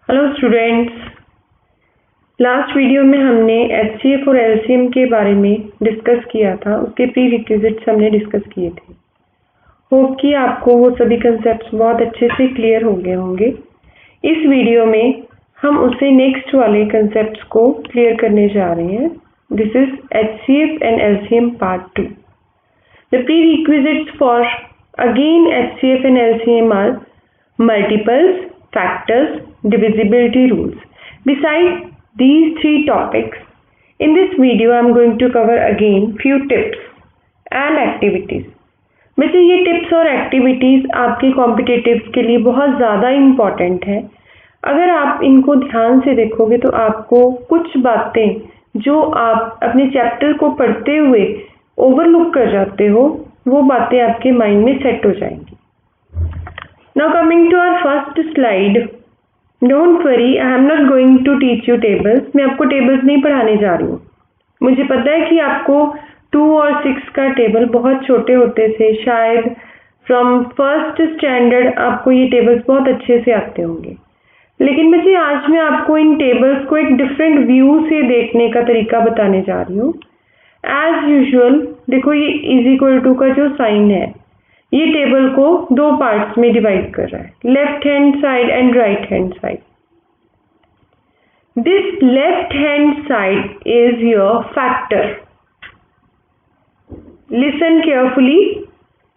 Hello students, last video में हमने HCF और एलसीएम के बारे में डिस्कस किया था। उसके प्री रिक्विजिट्स हमने डिस्कस किए थे। होप कि आपको वो सभी कंसेप्ट्स बहुत अच्छे से क्लियर हो गए होंगे। इस वीडियो में हम उसे नेक्स्ट वाले कंसेप्ट्स को क्लियर करने जा रहे हैं। This is HCF and LCM part 2। The prerequisites for again HCF and LCM are multiples, factors, divisibility rules. Besides these three topics, in this video I am going to cover again few tips and activities. वैसे ये tips और activities आपके competitives के लिए बहुत ज़्यादा important है। अगर आप इनको ध्यान से देखोगे तो आपको कुछ बातें जो आप अपने चैप्टर को पढ़ते हुए ओवरलुक कर जाते हो, वो बातें आपके माइंड में सेट हो जाएंगी। Now coming to our first slide, don't worry, I am not going to teach you tables. मैं आपको टेबल्स नहीं पढ़ाने जा रही हूँ। मुझे पता है कि आपको 2 और 6 का टेबल बहुत छोटे होते थे, शायद फ्रॉम फर्स्ट स्टैंडर्ड आपको ये टेबल्स बहुत अच्छे से आते होंगे। लेकिन बच्चे, आज मैं आपको इन टेबल्स को एक डिफरेंट व्यू से देखने का तरीका बताने जा रही हूँ। एज यूजुअल देखो, ये इज इक्वल टू का जो साइन है ये टेबल को 2 पार्ट्स में डिवाइड कर रहा है, left hand side and right hand side. This left hand side is your factor. Listen carefully,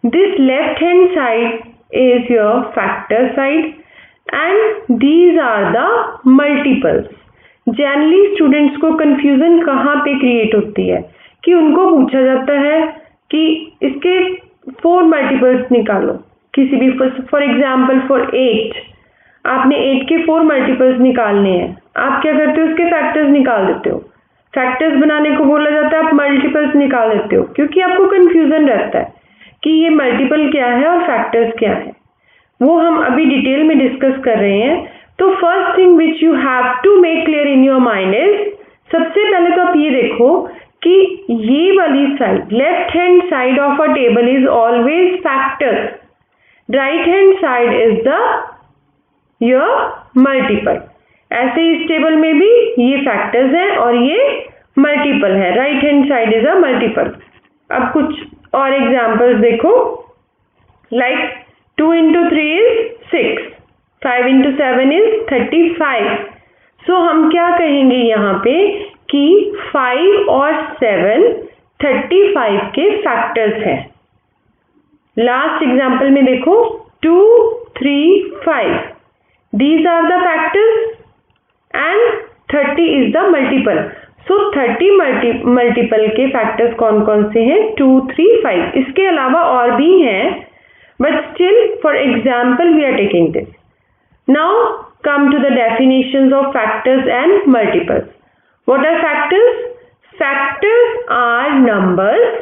this left hand side is your factor side and these are the multiples. Generally students को confusion कहाँ पे create होती है कि उनको पूछा जाता है कि इसके 4 मल्टीपल्स निकालो। किसी भी, फॉर एग्जाम्पल फॉर 8, आपने 8 के 4 मल्टीपल्स निकालने हैं। आप क्या करते हो, उसके फैक्टर्स निकाल देते हो। फैक्टर्स बनाने को बोला जाता है, आप मल्टीपल्स निकाल देते हो, क्योंकि आपको कंफ्यूजन रहता है कि ये मल्टीपल क्या है और फैक्टर्स क्या है। वो हम अभी डिटेल में डिस्कस कर रहे हैं। तो first thing which you have to make clear in your mind is, सबसे पहले तो आप ये देखो कि ये वाली side, left hand side of a table is always factor, right hand side is the your multiple. ऐसे इस टेबल में भी ये फैक्टर्स है और ये मल्टीपल है, right hand side is a multiple. अब कुछ और एग्जांपल्स देखो, like 2 into 3 is 6, 5 into 7 is 35। सो हम क्या कहेंगे यहाँ पे कि 5 और 7 35 के फैक्टर्स हैं। लास्ट एग्जांपल में देखो, 2, 3, 5, these are the factors and 30 is the multiple. So 30 multiple के फैक्टर्स कौन कौन से हैं? 2, 3, 5। इसके अलावा और भी हैं, but still for example we are taking this. Now come to the definitions of factors and multiples. What are factors? Factors are numbers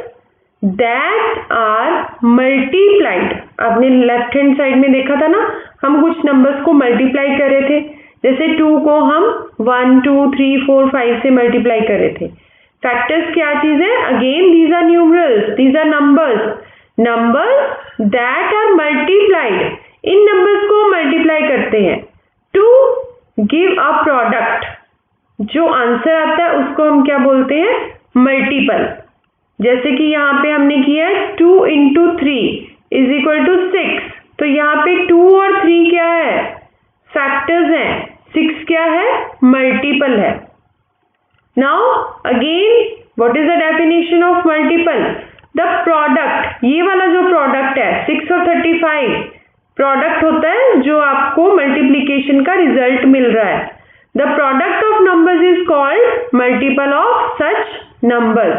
that are multiplied. आपने लेफ्ट हैंड साइड में देखा था ना, हम कुछ नंबर्स को मल्टीप्लाई कर रहे थे। जैसे 2 को हम 1, 2, 3, 4, 5 से मल्टीप्लाई कर रहे थे। फैक्टर्स क्या चीज है? Again these are numerals, these are numbers that are multiplied. इन नंबर्स को मल्टीप्लाई करते हैं टू गिव अ प्रोडक्ट। जो आंसर आता है उसको हम क्या बोलते हैं? मल्टीपल। जैसे कि यहाँ पे हमने किया है 2 into 3 इज इक्वल टू 6। तो यहाँ पे 2 और 3 क्या है? फैक्टर्स हैं। 6 क्या है? मल्टीपल है। Now again what is the definition of multiple? The product. ये वाला जो प्रोडक्ट है 6 और 35 प्रोडक्ट होता है जो आपको मल्टीप्लिकेशन का रिजल्ट मिल रहा है। The product of numbers is called multiple of such numbers.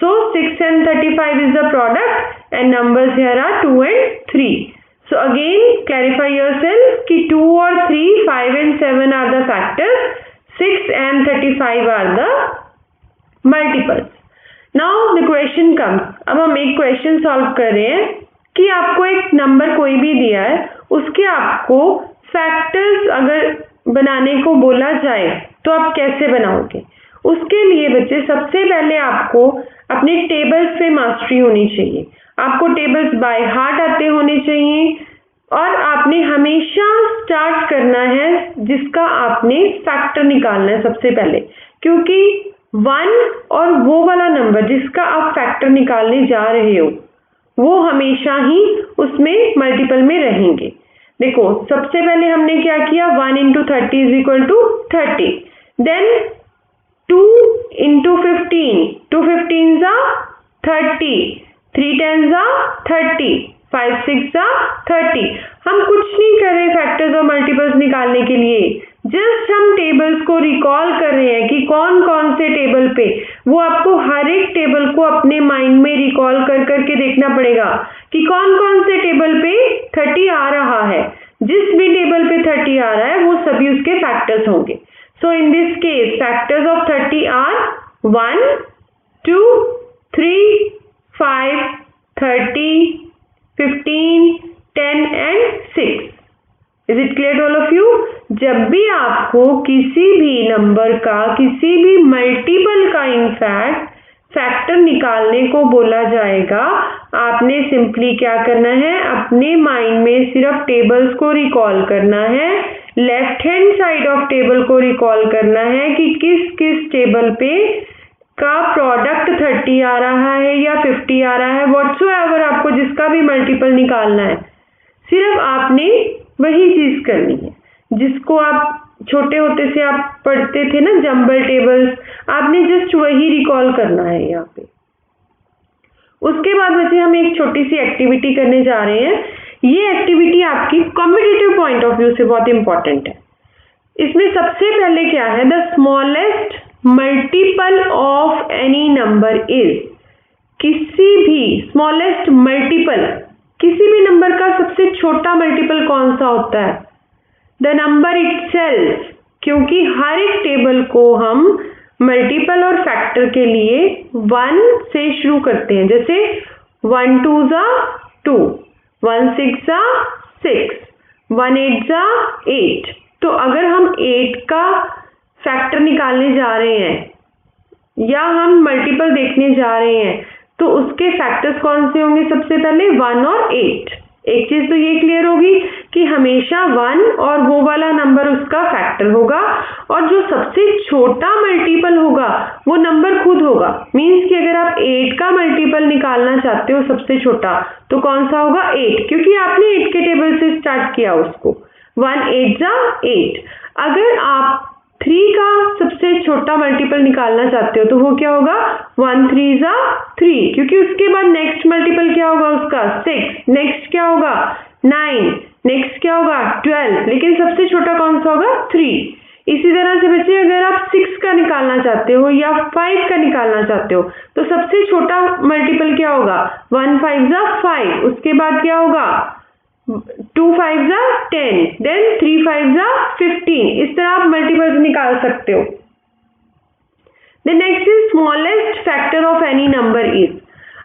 So 6 and 35 is the product and numbers here are 2 and 3. So again clarify yourself कि 2 और 3, 5 and 7 are the factors, 6 and 35 are the multiples. Now the question comes, अब हम एक question solve कर रहे हैं कि आपको एक नंबर कोई भी दिया है, उसके आपको फैक्टर्स अगर बनाने को बोला जाए तो आप कैसे बनाओगे? उसके लिए बच्चे सबसे पहले आपको अपने टेबल्स पे मास्टरी होनी चाहिए। आपको टेबल्स बाय हार्ट आते होने चाहिए। और आपने हमेशा स्टार्ट करना है जिसका आपने फैक्टर निकालना है सबसे पहले, क्योंकि 1 और वो वाला नंबर जिसका आप फैक्टर निकालने जा रहे हो वो हमेशा ही उसमें मल्टीपल में रहेंगे। देखो सबसे पहले हमने क्या किया, 1 into 30 is equal to 30, then 2 into 15, 2 15s are 30, 3 10s are 30, 5 6 are 30। हम कुछ नहीं कर रहे फैक्टर्स और मल्टीपल्स निकालने के लिए, जस्ट हम टेबल्स को रिकॉल कर रहे हैं कि कौन कौन से टेबल पे, वो आपको हर एक टेबल को अपने माइंड में रिकॉल कर करके देखना पड़ेगा कि कौन कौन से टेबल पे 30 आ रहा है। जिस भी टेबल पे 30 आ रहा है वो सभी उसके फैक्टर्स होंगे। So in this case factors of 30 are 1 2 3 5 30 15 10 and 6। Is it clear to all of you? जब भी आपको किसी भी नंबर का, किसी भी मल्टीपल का इनफैक्ट फैक्टर निकालने को बोला जाएगा, आपने सिंपली क्या करना है, अपने माइंड में सिर्फ टेबल्स को रिकॉल करना है, left hand side of table को रिकॉल करना है कि किस किस टेबल पे का प्रोडक्ट 30 आ रहा है या 50 आ रहा है, व्हाटसोएवर आपको जिसका भी मल्टीपल निकालना है, सिर्फ आपने वही चीज करनी है जिसको आप छोटे होते से आप पढ़ते थे ना, जंबल टेबल्स, आपने जस्ट वही रिकॉल करना है यहाँ पे। उसके बाद बच्चे हम एक छोटी सी एक्टिविटी करने जा रहे हैं। ये एक्टिविटी आपकी कॉम्पिटिटिव पॉइंट ऑफ व्यू से बहुत इंपॉर्टेंट है। इसमें सबसे पहले क्या है, the smallest multiple of any number is, किसी भी स्मॉलेस्ट मल्टीपल, किसी भी नंबर का सबसे छोटा मल्टीपल कौन सा होता है, द नंबर इटसेल्फ, क्योंकि हर एक टेबल को हम मल्टीपल और फैक्टर के लिए 1 से शुरू करते हैं। जैसे 1 2s are 2, 1 6s are 6, 1 8s are 8। तो अगर हम 8 का फैक्टर निकालने जा रहे हैं या हम मल्टीपल देखने जा रहे हैं तो उसके फैक्टर्स कौन से होंगे, सबसे पहले 1 और 8। एक चीज तो ये क्लियर होगी कि हमेशा 1 और वो वाला नंबर उसका फैक्टर होगा, और जो सबसे छोटा मल्टीपल होगा वो नंबर खुद होगा। मींस कि अगर आप 8 का मल्टीपल निकालना चाहते हो सबसे छोटा, तो कौन सा होगा, 8, क्योंकि आपने 8 के टेबल से स्टार्ट किया उसको। 1 8s are 8। अगर आप 3 का सबसे छोटा मल्टीपल निकालना चाहते हो तो वो क्या होगा, 1 3s are 3, क्योंकि उसके बाद नेक्स्ट मल्टीपल क्या होगा उसका, 6, नेक्स्ट क्या होगा 9, नेक्स्ट क्या होगा 12, लेकिन सबसे छोटा कौन सा होगा, 3। इसी तरह से बच्चे अगर आप 6 का निकालना चाहते हो या 5 का निकालना चाहते हो तो सबसे छोटा मल्टीपल क्या होगा, 1 5s are 5, उसके बाद क्या होगा 2 5s are 10, then 3 5s are 15। इस तरह आप मल्टीपल्स निकाल सकते हो। The next is smallest factor of any number is।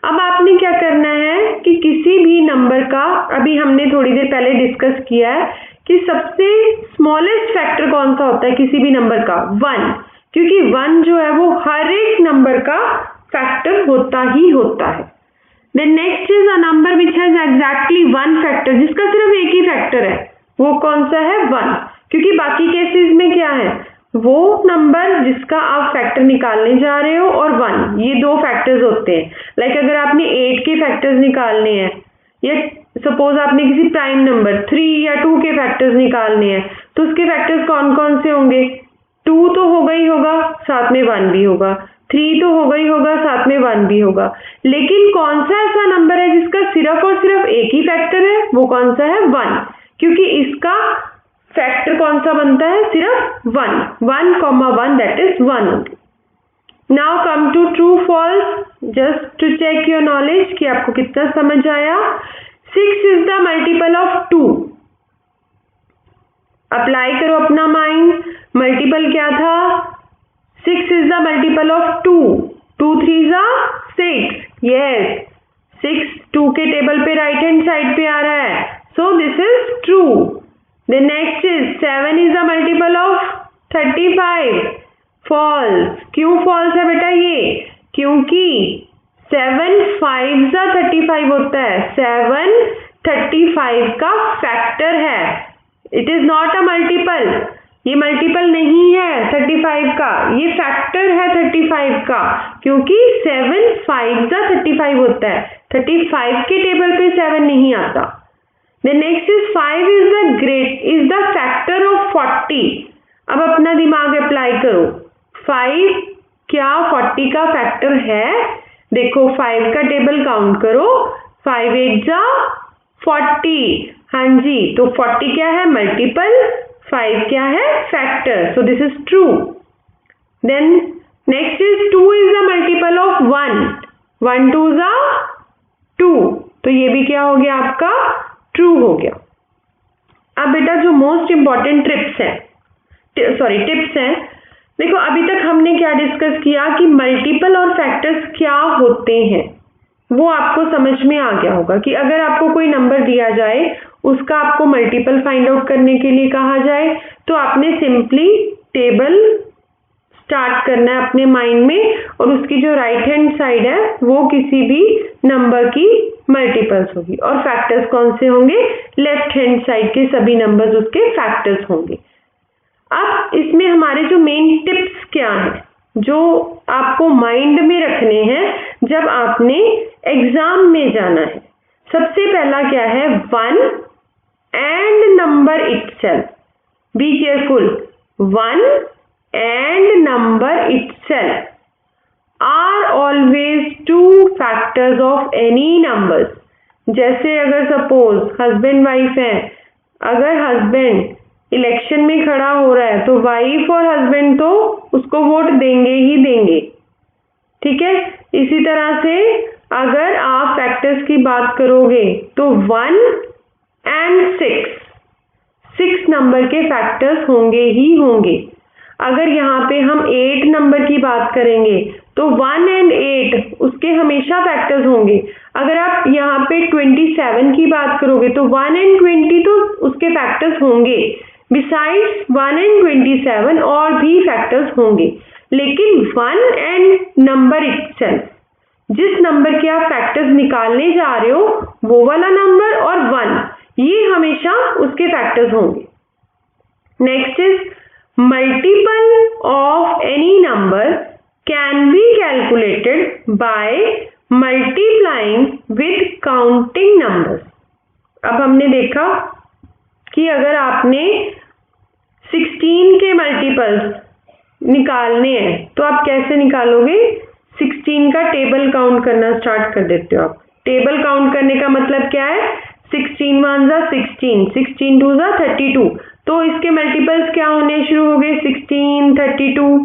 अब आपने क्या करना है कि किसी भी नंबर का, अभी हमने थोड़ी देर पहले डिस्कस किया है कि सबसे स्मॉलेस्ट फैक्टर कौन सा होता है किसी भी नंबर का, 1, क्योंकि 1 जो है वो हर एक नंबर का फैक्टर होता ही होता है। The next is a number which has exactly 1 factor, जिसका सिर्फ एक ही फैक्टर है, वो कौन सा है, 1, क्योंकि बाकी केसेस में क्या है, वो नंबर जिसका आप फैक्टर निकालने जा रहे हो और 1, ये 2 फैक्टर्स होते हैं। लाइक अगर आपने 8 के फैक्टर्स निकालने हैं या सपोज आपने किसी प्राइम नंबर 3 या 2 के फैक्टर्स निकालने हैं तो उसके फैक्टर्स कौन कौन से होंगे, 2 तो होगा ही होगा, साथ में 1 भी होगा, 3 तो होगा ही होगा, साथ में 1 भी होगा। लेकिन कौन सा ऐसा नंबर है जिसका सिर्फ और सिर्फ एक ही फैक्टर है, वो कौन सा है, 1, क्योंकि इसका फैक्टर कौन सा बनता है, सिर्फ 1, 1 comma 1, दैट इज 1 only। Now come to true false, just to check your knowledge कि आपको कितना समझ आया। 6 is the multiple of 2। Apply करो अपना माइंड, मल्टीपल क्या था, 6 is the multiple of 2, 2 3s are 6, yes, 6 2 के टेबल पे राइट हैंड साइड पे आ रहा है, so this is true। The next is 7 is the multiple of 35, false। क्यों false है बेटा ये, क्योंकि 7 5s are 35 होता है, 7 35 का फैक्टर है, it is not a multiple, ये मल्टीपल नहीं है 35 का, ये फैक्टर है 35 का, क्योंकि 7 5 जा 35 होता है, 35 के टेबल पे 7 नहीं आता। The next is 5 is the factor of 40। अब अपना दिमाग अप्लाई करो, 5 क्या 40 का फैक्टर है? देखो 5 का टेबल काउंट करो, 5 8 जा 40, हाँ जी, तो 40 क्या है? मल्टीपल, 5 क्या है? Factor, so this is true. Then next is 2 is the multiple of 1, 1 2 जा 2, तो ये भी क्या हो गया आपका? ट्रू हो गया। अब बेटा जो मोस्ट इंपॉर्टेंट टिप्स हैं, देखो अभी तक हमने क्या डिस्कस किया कि मल्टीपल और फैक्टर्स क्या होते हैं, वो आपको समझ में आ गया होगा कि अगर आपको कोई नंबर दिया जाए, उसका आपको मल्टीपल फाइंड आउट करने के लिए कहा जाए, तो आपने सिंपली टेबल स्टार्ट करना है अपने माइंड में, और उसकी जो राइट हैंड साइड है वो किसी भी नंबर की मल्टीपल्स होगी, और फैक्टर्स कौन से होंगे? लेफ्ट हैंड साइड के सभी नंबर्स उसके फैक्टर्स होंगे। अब इसमें हमारे जो मेन टिप्स क्या हैं, जो आपको माइंड में रखने हैं जब आपने एग्जाम में जाना है। सबसे पहला क्या है? 1 and number itself, be careful, 1 and number itself are always two factors of any numbers। जैसे अगर सपोज हस्बैंड वाइफ है, अगर हस्बैंड इलेक्शन में खड़ा हो रहा है तो वाइफ और हस्बैंड तो उसको वोट देंगे ही देंगे, ठीक है। इसी तरह से अगर आप फैक्टर्स की बात करोगे तो 1 and 6 नंबर के फैक्टर्स होंगे ही होंगे। अगर यहाँ पे हम 8 नंबर की बात करेंगे तो 1 and 8 उसके हमेशा फैक्टर्स होंगे। अगर आप यहाँ पे 27 की बात करोगे तो 1 and 20 तो उसके फैक्टर्स होंगे, बिसाइड्स 1 and 27 और भी फैक्टर्स होंगे। लेकिन 1 and नंबर इटसेल्फ, जिस नंबर के आप फैक्टर्स निकालने जा रहे हो वो वाला नंबर और 1, ये हमेशा उसके फैक्टर्स होंगे। Next is multiple of any number can be calculated by multiplying with counting numbers। अब हमने देखा कि अगर आपने 16 के मल्टीपल्स निकालने हैं तो आप कैसे निकालोगे? 16 का टेबल काउंट करना स्टार्ट कर देते हो आप। टेबल काउंट करने का मतलब क्या है? 16 1 जा 16, 16 2 जा 32, तो इसके मल्टीपल्स क्या होने शुरू हो गए? 16 32,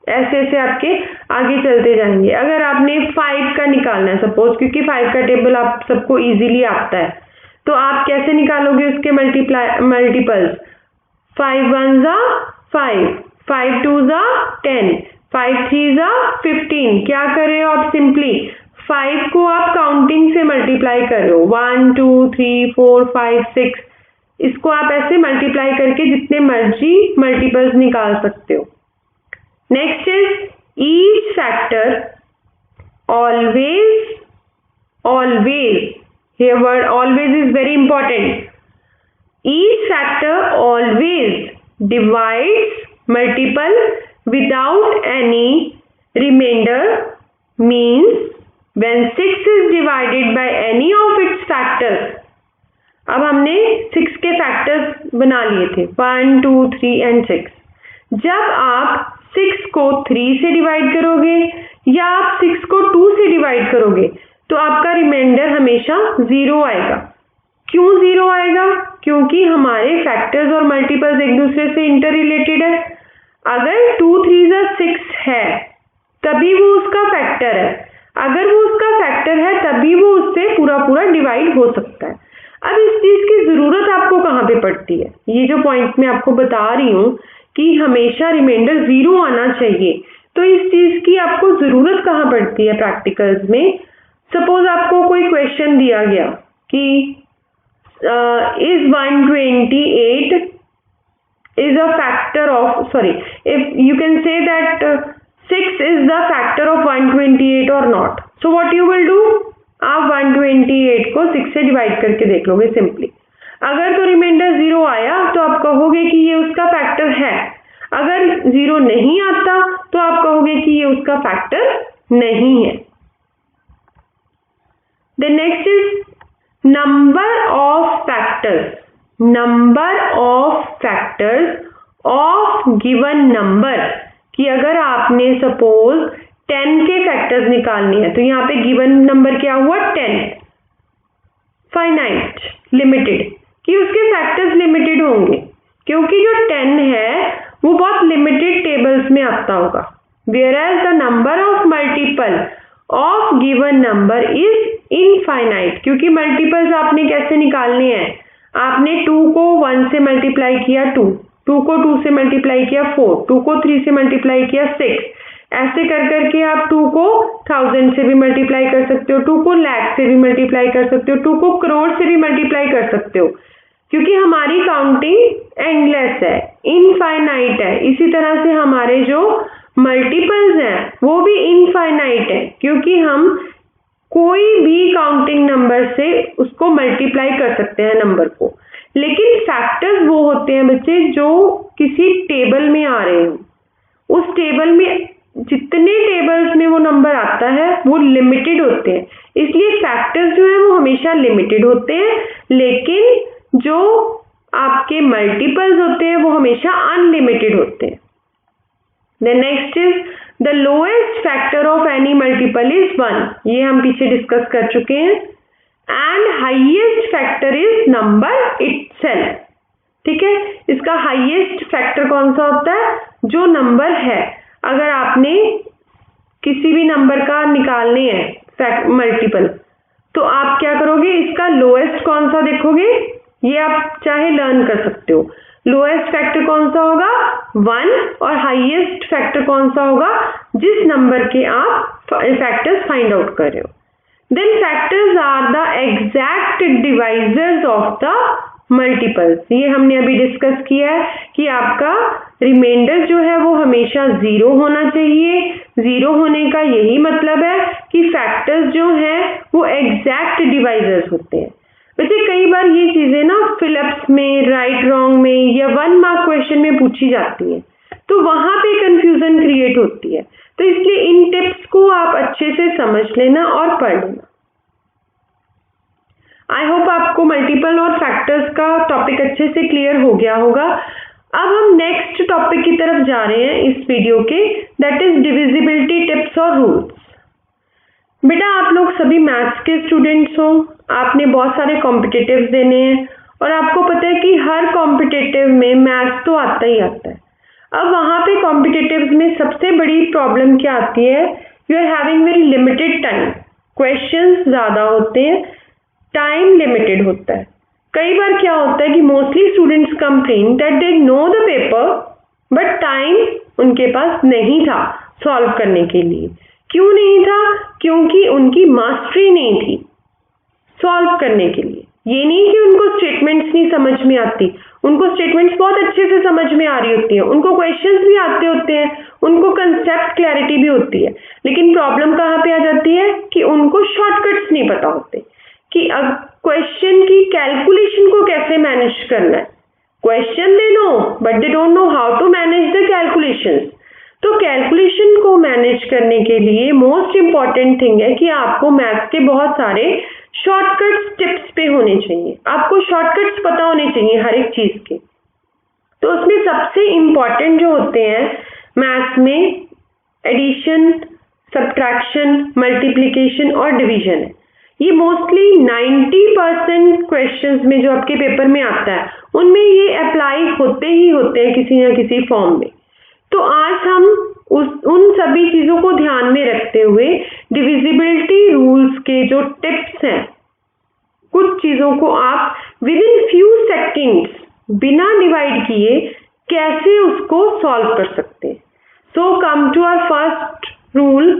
ऐसे ऐसे आपके आगे चलते जाएंगे। अगर आपने 5 का निकालना है सपोज, क्योंकि 5 का टेबल आप सबको इजीली आता है, तो आप कैसे निकालोगे उसके मल्टीपल्स? 5 1 जा 5, 5 2 जा 10, 5 3 जा 15। क्या कर रहे हो आप? सिंपली 5 को आप काउंटिंग से मल्टीप्लाई कर रहे हो, 1 2 3 4 5 6, इसको आप ऐसे मल्टीप्लाई करके जितने मर्जी मल्टीपल्स निकाल सकते हो। Next is each factor always, here word always is very important. Each factor always divides multiple without any reminder, means when 6 is divided by any of its factors. अब हमने 6 के फैक्टर्स बना लिए थे, 1 2 3 एंड 6। जब आप 6 को 3 से डिवाइड करोगे या आप 6 को 2 से डिवाइड करोगे तो आपका रिमाइंडर हमेशा 0 आएगा। क्यों 0 आएगा? क्योंकि हमारे फैक्टर्स और मल्टीपल्स एक दूसरे से इंटर रिलेटेड है। अगर 2 3 जा 6 है तभी वो उसका फैक्टर है, अगर वो उसका फैक्टर है तभी वो उससे पूरा पूरा डिवाइड हो सकता है। अब इस चीज की जरूरत आपको कहाँ पे पड़ती है? ये जो पॉइंट मैं आपको बता रही हूँ कि हमेशा रिमाइंडर 0 आना चाहिए, तो इस चीज की आपको जरूरत कहाँ पड़ती है प्रैक्टिकल्स में? सपोज आपको कोई क्वेश्चन दिया गया कि is 128 is a factor of, sorry, if you can say that 6 is the factor of 128 or not, so what you will do? आप 128 को 6 से डिवाइड करके देख लोगे सिंपली। अगर तो रिमाइंडर 0 आया तो आप कहोगे कि ये उसका फैक्टर है, अगर 0 नहीं आता तो आप कहोगे कि ये उसका फैक्टर नहीं है। The next is number of factors. Number of factors of given number, कि अगर आपने सपोज 10 के फैक्टर्स निकालने हैं तो यहाँ पे गिवन नंबर क्या हुआ 10, फाइनाइट लिमिटेड, कि उसके फैक्टर्स लिमिटेड होंगे क्योंकि जो 10 है वो बहुत लिमिटेड टेबल्स में आता होगा। Whereas the number of multiple of given number is infinite, क्योंकि मल्टीपल्स आपने कैसे निकालने हैं, आपने 2 को 1 से मल्टीप्लाई किया 2 को 2 से मल्टीप्लाई किया 4, 2 को 3 से मल्टीप्लाई किया 6, ऐसे कर करके आप 2 को 1000 से भी मल्टीप्लाई कर सकते हो, 2 को लाख से भी मल्टीप्लाई कर सकते हो, 2 को करोड़ से भी मल्टीप्लाई कर सकते हो, क्योंकि हमारी काउंटिंग एंडलेस है, इनफाइनाइट है। इसी तरह से हमारे जो मल्टीपल्स हैं वो भी इनफाइनाइट है, क्योंकि हम कोई भी काउंटिंग नंबर से उसको मल्टीप्लाई कर सकते हैं नंबर को। लेकिन फैक्टर्स वो होते हैं बच्चे जो किसी टेबल में आ रहे हो, उस टेबल में जितने टेबल्स में वो नंबर आता है वो लिमिटेड होते हैं, इसलिए फैक्टर्स जो है वो हमेशा लिमिटेड होते हैं, लेकिन जो आपके मल्टीपल्स होते हैं वो हमेशा अनलिमिटेड होते हैं। The next is the lowest factor of any multiple is 1, ये हम पीछे डिस्कस कर चुके हैं। And highest factor is number itself, ठीक है। इसका हाईएस्ट फैक्टर कौन सा होता है, जो नंबर है। अगर आपने किसी भी नंबर का निकालने हैं मल्टीपल, तो आप क्या करोगे, इसका लोएस्ट कौन सा देखोगे, ये आप चाहे लर्न कर सकते हो। लोएस्ट फैक्टर कौन सा होगा 1, और हाईएस्ट फैक्टर कौन सा होगा जिस नंबर के आप फैक्टर्स फाइंड आउट कर रहे हो। Then factors are the exact divisors of the multiples, ये हमने अभी डिस्कस किया है कि आपका रिमाइंडर जो है वो हमेशा 0 होना चाहिए। 0 होने का यही मतलब है कि फैक्टर्स जो हैं वो एग्जैक्ट डिवाइजर्स होते हैं। वैसे कई बार ये चीजें ना फिलिप्स में, राइट रॉन्ग में या 1 मार्क क्वेश्चन में पूछी जाती हैं, तो वहां पे कंफ्यूजन क्रिएट होती है, तो इसलिए इन टिप्स को आप अच्छे से समझ लेना और पढ़ लेना। आई होप आपको मल्टीपल और फैक्टर्स का टॉपिक अच्छे से क्लियर हो गया होगा। अब हम नेक्स्ट टॉपिक की तरफ जा रहे हैं इस वीडियो के, दैट इज डिविजिबिलिटी टिप्स और रूल्स। बेटा आप लोग सभी मैथ्स के स्टूडेंट्स हो, आपने बहुत सारे कॉम्पिटिटिव्स देने हैं और आपको पता है कि हर कॉम्पिटिटिव में मैथ्स तो आता ही आता है। अब वहाँ पे कॉम्पिटिटिव्स में सबसे बड़ी प्रॉब्लम क्या आती है, you are having very limited time, questions ज़्यादा होते हैं, टाइम लिमिटेड होता है। कई बार क्या होता है कि mostly students complain that they know the paper but time उनके पास नहीं था सॉल्व करने के लिए। क्यों नहीं था, क्योंकि उनकी मास्टरी नहीं थी सॉल्व करने के लिए। ये नहीं कि उनको स्टेटमेंट्स नहीं समझ में आती, उनको स्टेटमेंट्स बहुत अच्छे से समझ में आ रही होती हैं, उनको क्वेश्चंस भी आते होते हैं, उनको कंसेप्ट क्लैरिटी भी होती है, लेकिन प्रॉब्लम कहाँ पे आ जाती है कि उनको शॉर्टकट्स नहीं पता होते कि अब क्वेश्चन की कैलकुलेशन को कैसे मैनेज करना है। Question they know but they don't know how to manage the calculations. तो कैलकुलेशन को मैनेज करने के लिए मोस्ट इम्पॉर्टेंट थिंग है कि आपको मैथ्स के बहुत सारे शॉर्टकट्स टिप्स पे होने चाहिए, आपको शॉर्टकट्स पता होने चाहिए हर एक चीज के। तो उसमें सबसे इम्पॉर्टेंट जो होते हैं मैथ्स में एडिशन, सब्ट्रैक्शन, मल्टीप्लिकेशन और डिवीजन है। ये मोस्टली 90% क्वेश्चंस में जो आपके पेपर में आता है उनमें ये अप्लाई होते ही होते हैं किसी न किसी फॉर्म में। तो आज हम उन सभी चीज़ों को ध्यान में रखते हुए डिविजिबिलिटी रूल्स के जो टिप्स हैं, कुछ चीज़ों को आप विद इन फ्यू सेकेंड्स बिना डिवाइड किए कैसे उसको सॉल्व कर सकते हैं। So come to our first rule,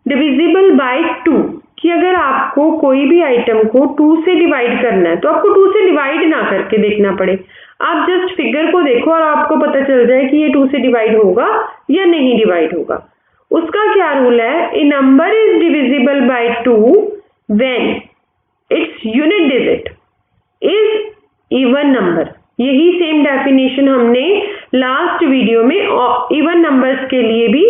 divisible by 2, कि अगर आपको कोई भी आइटम को 2 से डिवाइड करना है तो आपको 2 से डिवाइड ना करके देखना पड़े, आप जस्ट फिगर को देखो और आपको पता चल जाए कि ये 2 से डिवाइड होगा या नहीं डिवाइड होगा। उसका क्या रूल है, a number is divisible by 2 when its unit digit is even number। यही सेम डेफिनेशन हमने लास्ट वीडियो में इवन नंबर्स के लिए भी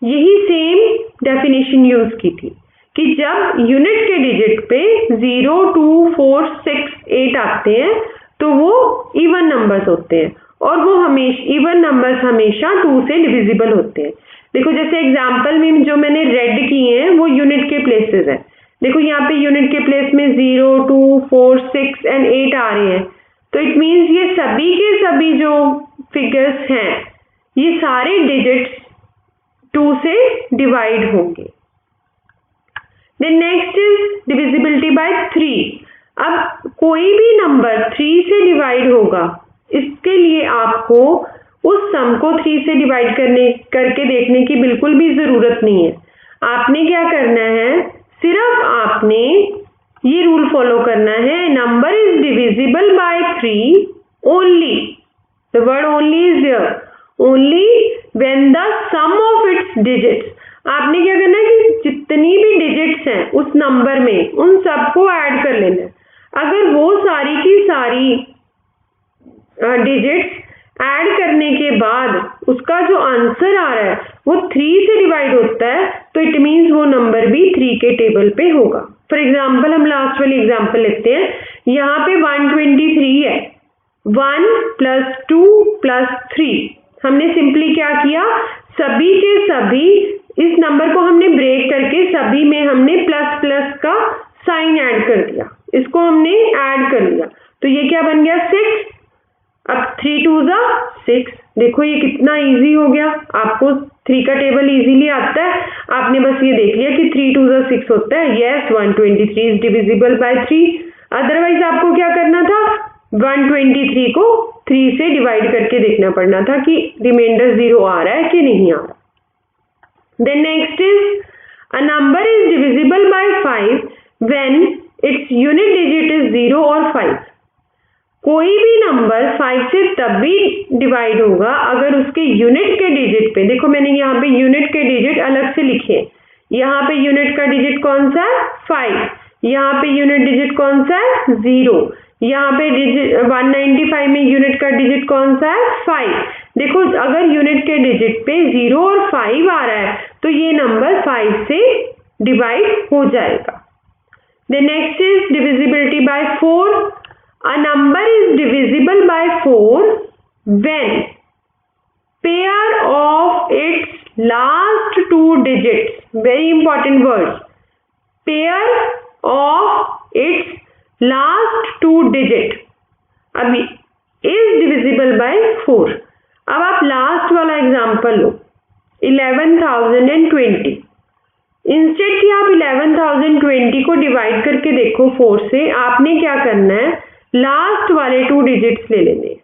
यही सेम डेफिनेशन यूज की थी कि जब यूनिट के डिजिट पे 0, 2, 4, 6, 8 आते हैं तो वो इवन नंबर्स होते हैं और वो हमेशा इवन नंबर्स हमेशा 2 से डिविजिबल होते हैं। देखो जैसे एग्जांपल में जो मैंने रेड किए हैं वो यूनिट के प्लेसेस है। देखो यहाँ पे यूनिट के प्लेस में 0, 2, 4, 6 एंड 8 आ रहे हैं, तो इट मीन्स ये सभी के सभी जो फिगर्स हैं ये सारे डिजिट्स 2 से डिवाइड होंगे। Then next is divisibility by 3। अब कोई भी नंबर 3 से डिवाइड होगा, इसके लिए आपको उस सम को 3 से डिवाइड करके देखने की बिल्कुल भी जरूरत नहीं है। आपने क्या करना है, सिर्फ आपने ये रूल फॉलो करना है, number is divisible by 3 only, the word only is there, only when the sum of its digits. आपने क्या करना है कि जितनी भी डिजिट्स हैं उस नंबर में उन सबको ऐड कर लेना है। अगर वो सारी की सारी डिजिट्स ऐड करने के बाद उसका जो आंसर आ रहा है वो 3 से डिवाइड होता है तो इट मीन्स वो नंबर भी 3 के टेबल पे होगा। फॉर एग्जाम्पल हम लास्ट वाली एग्जाम्पल लेते हैं, यहाँ पे 123 है, 1 + 2 + 3। हमने सिंपली क्या किया, सभी के सभी इस नंबर को हमने ब्रेक करके सभी में हमने प्लस प्लस का साइन ऐड कर दिया, इसको हमने ऐड कर लिया तो ये क्या बन गया 6। अब 3 2 6। देखो ये कितना इजी हो गया, आपको 3 का टेबल इजीली आता है, आपने बस ये देख लिया कि 3 2 6 होता है। Yes 123 is divisible by 3। Otherwise आपको क्या करना था, 123 को 3 से डिवाइड करके देखना पड़ना था कि रिमाइंडर 0 आ रहा है कि नहीं आ रहा। Then next is a number is divisible by 5 when its unit digit is 0 और 5। कोई भी नंबर 5 से तभी डिवाइड होगा अगर उसके यूनिट के डिजिट पे, देखो मैंने यहाँ पे यूनिट के डिजिट अलग से लिखे हैं, यहाँ पे यूनिट का डिजिट कौन सा है 5, यहाँ पे यूनिट डिजिट कौन सा है 0, यहाँ पे डिजिट 195 में यूनिट का डिजिट कौन सा है 5। देखो अगर यूनिट के डिजिट पे 0 और 5 आ रहा है तो ये नंबर 5 से डिवाइड हो जाएगा। The next is divisibility bye 4। A number is divisible by 4 when pair of its last 2 digits, very important words, pair of its last 2 digit अभी is divisible by 4। अब आप लास्ट वाला एग्जांपल लो 11,020। Instead कि आप 11,020 को divide करके देखो 4 से, आपने क्या करना है, लास्ट वाले 2 डिजिट्स ले लेने।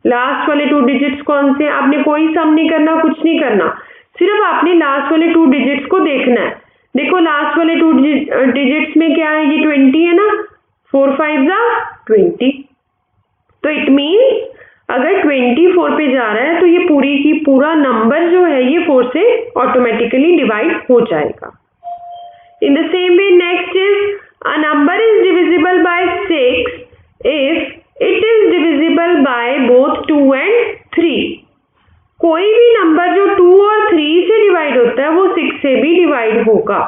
लास्ट वाले 2 डिजिट्स कौन से, आपने कोई सम नहीं करना, कुछ नहीं करना, सिर्फ आपने लास्ट वाले 2 डिजिट्स को देखना है। देखो लास्ट वाले 2 डिजिट्स में क्या है, ये 20 है ना, 4 5 20। तो इट मीन्स अगर 24 पे जा रहा है तो ये पूरी की पूरा नंबर जो है ये 4 से ऑटोमेटिकली डिवाइड हो जाएगा। In the same way next is a number is divisible bye 6 if it is divisible by both 2 and 3। कोई भी नंबर जो 2 और 3 से डिवाइड होता है वो 6 से भी डिवाइड होगा।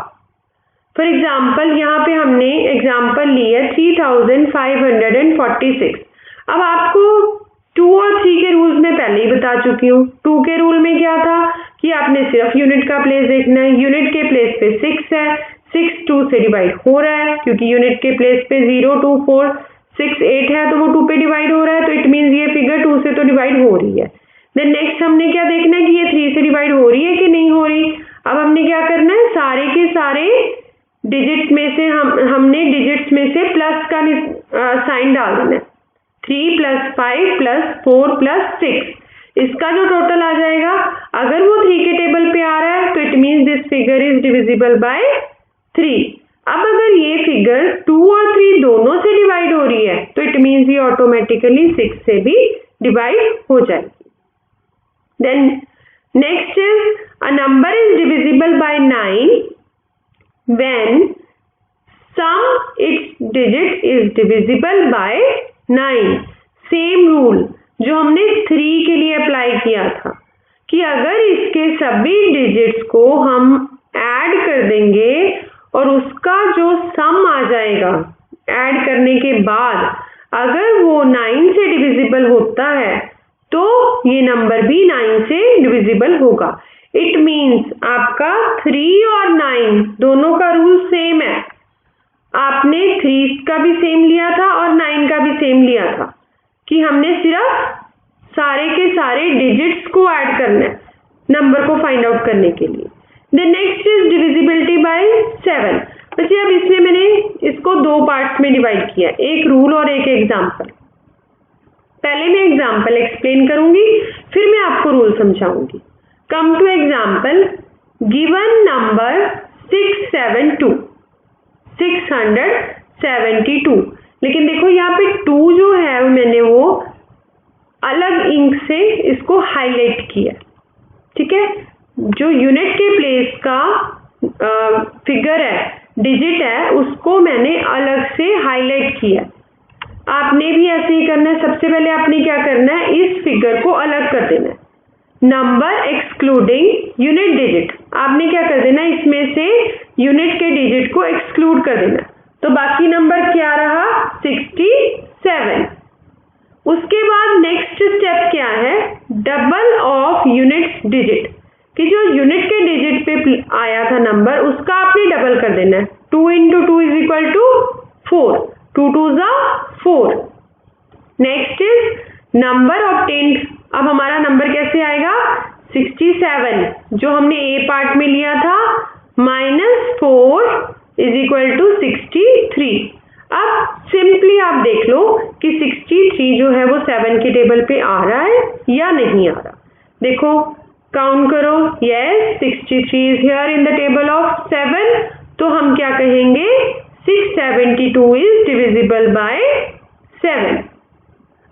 फॉर एग्जाम्पल यहाँ पे हमने एग्जाम्पल ली है 3546। अब आपको 2 और 3 के रूल्स में पहले ही बता चुकी हूँ। 2 के रूल में क्या था कि आपने सिर्फ यूनिट का प्लेस देखना है, यूनिट के प्लेस पे 6 है, 6 2 से डिवाइड हो रहा है क्योंकि यूनिट के प्लेस पे 0 2 4 6 8 है तो वो 2 पे डिवाइड हो रहा है, तो इट मीन्स ये फिगर 2 से तो डिवाइड हो रही है। देन नेक्स्ट हमने क्या देखना है कि ये 3 से डिवाइड हो रही है कि नहीं हो रही। अब हमने क्या करना है, सारे के सारे डिजिट्स में से हमने डिजिट्स में से प्लस का साइन डाल देना है। 3 + 5 + 4 + 6, इसका जो टोटल आ जाएगा, अगर वो 3 के टेबल पे आ रहा है तो it means this figure is divisible by 3। अब अगर ये फिगर 2 और 3 दोनों से डिवाइड हो रही है तो इट मीन्स ये ऑटोमेटिकली 6 से भी डिवाइड हो जाएगी। Then next is a number is divisible by 9 when sum its digit is divisible by 9। Same rule जो हमने 3 के लिए अप्लाई किया था कि अगर इसके सभी डिजिट्स को हम ऐड कर देंगे और उसका जो सम आ जाएगा ऐड करने के बाद अगर वो 9 से डिविजिबल होता है तो ये नंबर भी 9 से डिविजिबल होगा। इट मीन्स आपका 3 और 9 दोनों का रूल सेम है। आपने 3 का भी सेम लिया था और 9 का भी सेम लिया था कि हमने सिर्फ सारे के सारे डिजिट्स को ऐड करना है नंबर को फाइंड आउट करने के लिए। The next is divisibility bye 7। बच्चे अब इसमें मैंने इसको 2 पार्ट्स में डिवाइड किया, एक रूल और एक एग्जाम्पल। पहले मैं एग्जाम्पल एक्सप्लेन करूंगी, फिर मैं आपको रूल समझाऊंगी। Come to example, given number 672। लेकिन देखो यहाँ पे 2 जो है मैंने वो अलग इंक से इसको हाईलाइट किया, ठीक है। जो यूनिट के प्लेस का फिगर है, डिजिट है, उसको मैंने अलग से हाईलाइट किया। आपने भी ऐसे ही करना है। सबसे पहले आपने क्या करना है, इस फिगर को अलग कर देना है। नंबर एक्सक्लूडिंग यूनिट डिजिट, आपने क्या कर देना है, इसमें से यूनिट के डिजिट को एक्सक्लूड कर देना। तो बाकी नंबर क्या रहा, 67। उसके बाद नेक्स्ट स्टेप क्या है, डबल ऑफ यूनिट्स डिजिट, कि जो यूनिट के डिजिट पे आया था नंबर उसका आपने डबल कर देना है। 2 into 2 is equal to 4, 2 2s are 4। Next is number obtained. अब हमारा नंबर कैसे आएगा, 67 जो हमने ए पार्ट में लिया था, -4 is equal to 63। अब सिंपली आप देख लो कि 63 जो है वो 7 के टेबल पे आ रहा है या नहीं आ रहा। देखो काउंट करो, yes 63 is here in the table of 7। तो हम क्या कहेंगे, 672 इज डिविजिबल बाय 7।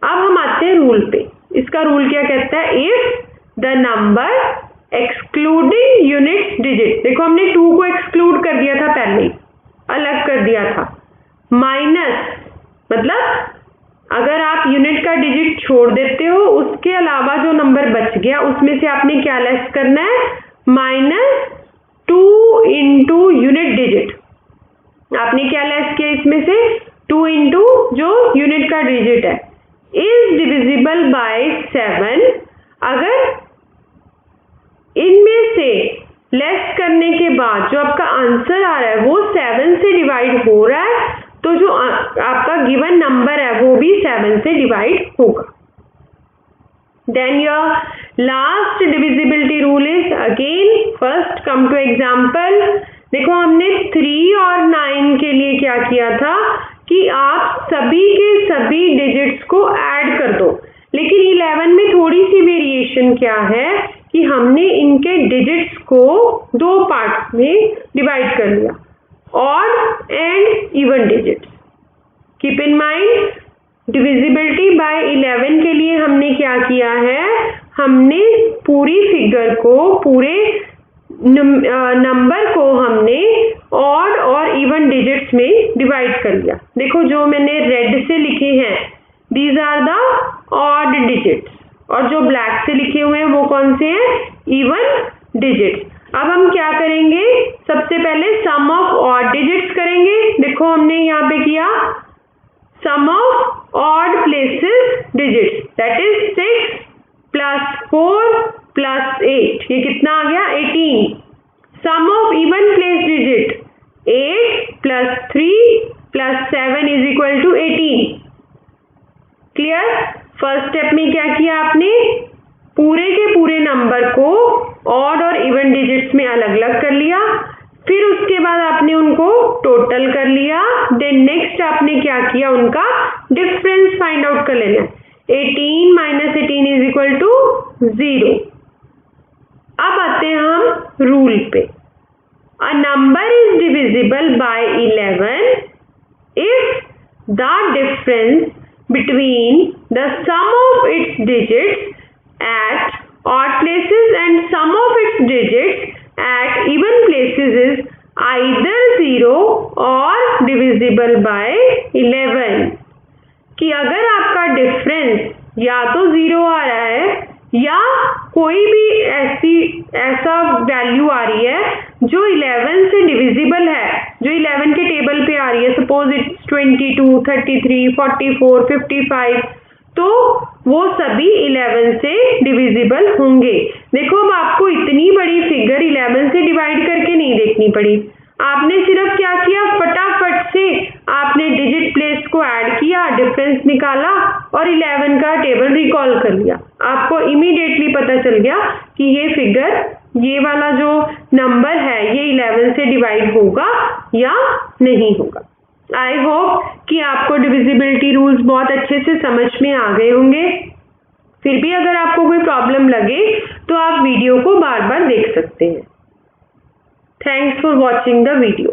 अब हम आते हैं रूल पे। इसका रूल क्या कहता है, if the number excluding units digit, देखो हमने 2 को एक्सक्लूड कर दिया था, पहले अलग कर दिया था, माइनस मतलब अगर आप यूनिट का डिजिट छोड़ देते हो उसके अलावा जो नंबर बच गया उसमें से आपने क्या लेस करना है, -2 into यूनिट डिजिट। आपने क्या लेस किया इसमें से, 2 into जो यूनिट का डिजिट है, इज डिविजिबल बाय 7। अगर इनमें से लेस करने के बाद जो आपका आंसर आ रहा है वो 7 से डिवाइड हो रहा है, तो जो आपका गिवन नंबर है वो भी 7 से डिवाइड होगा। Then your last divisibility rule is again, first come to example. देखो हमने 3 और 9 के लिए क्या किया था कि आप सभी के सभी डिजिट्स को ऐड कर दो, लेकिन 11 में थोड़ी सी वेरिएशन क्या है कि हमने इनके डिजिट्स को 2 पार्ट्स में डिवाइड कर लिया, odd and even digits. Keep in mind, divisibility bye 11 के लिए हमने क्या किया है, हमने पूरी फिगर को, पूरे नंबर को हमने ऑड और इवन डिजिट्स में डिवाइड कर लिया। देखो जो मैंने रेड से लिखे हैं, these are the odd digits, और जो ब्लैक से लिखे हुए हैं वो कौन से हैं, इवन डिजिट्स। अब हम क्या करेंगे, सबसे पहले सम ऑफ ऑड डिजिट्स करेंगे। देखो हमने यहाँ पे किया sum of odd places digits, that is 6 + 4 + 8, ये कितना आ गया, 18। Sum of even place digit, 8 + 3 + 7 is equal to 18। Clear. First step में क्या किया आपने, पूरे के पूरे नंबर को ऑड और इवन डिजिट्स में अलग अलग कर लिया, फिर उसके बाद आपने उनको टोटल कर लिया। देन नेक्स्ट आपने क्या किया, उनका डिफरेंस फाइंड आउट कर लेना। 18 - 18 इज इक्वल टू 0। अब आते हैं हम रूल पे। अ number is divisible bye 11 if the difference between the sum of its digits at odd places and sum of its digits at even places is either 0 or divisible ऐसा value आ रही है जो 11 से डिविजिबल है, जो 11 के table पे आ रही है, सपोज इट्स 22, 33, 44, 55, तो वो सभी 11 से डिविजिबल होंगे। देखो अब आपको इतनी बड़ी फिगर 11 से डिवाइड करके नहीं देखनी पड़ी, आपने सिर्फ क्या किया, फटाफट से आपने डिजिट प्लेस को ऐड किया, डिफरेंस निकाला और 11 का टेबल रिकॉल कर लिया। आपको इमीडिएटली पता चल गया कि ये फिगर, ये वाला जो नंबर है ये 11 से डिवाइड होगा या नहीं होगा। आई होप कि आपको डिविजिबिलिटी रूल्स बहुत अच्छे से समझ में आ गए होंगे। फिर भी अगर आपको कोई प्रॉब्लम लगे तो आप वीडियो को बार बार देख सकते हैं। Thanks for watching the video.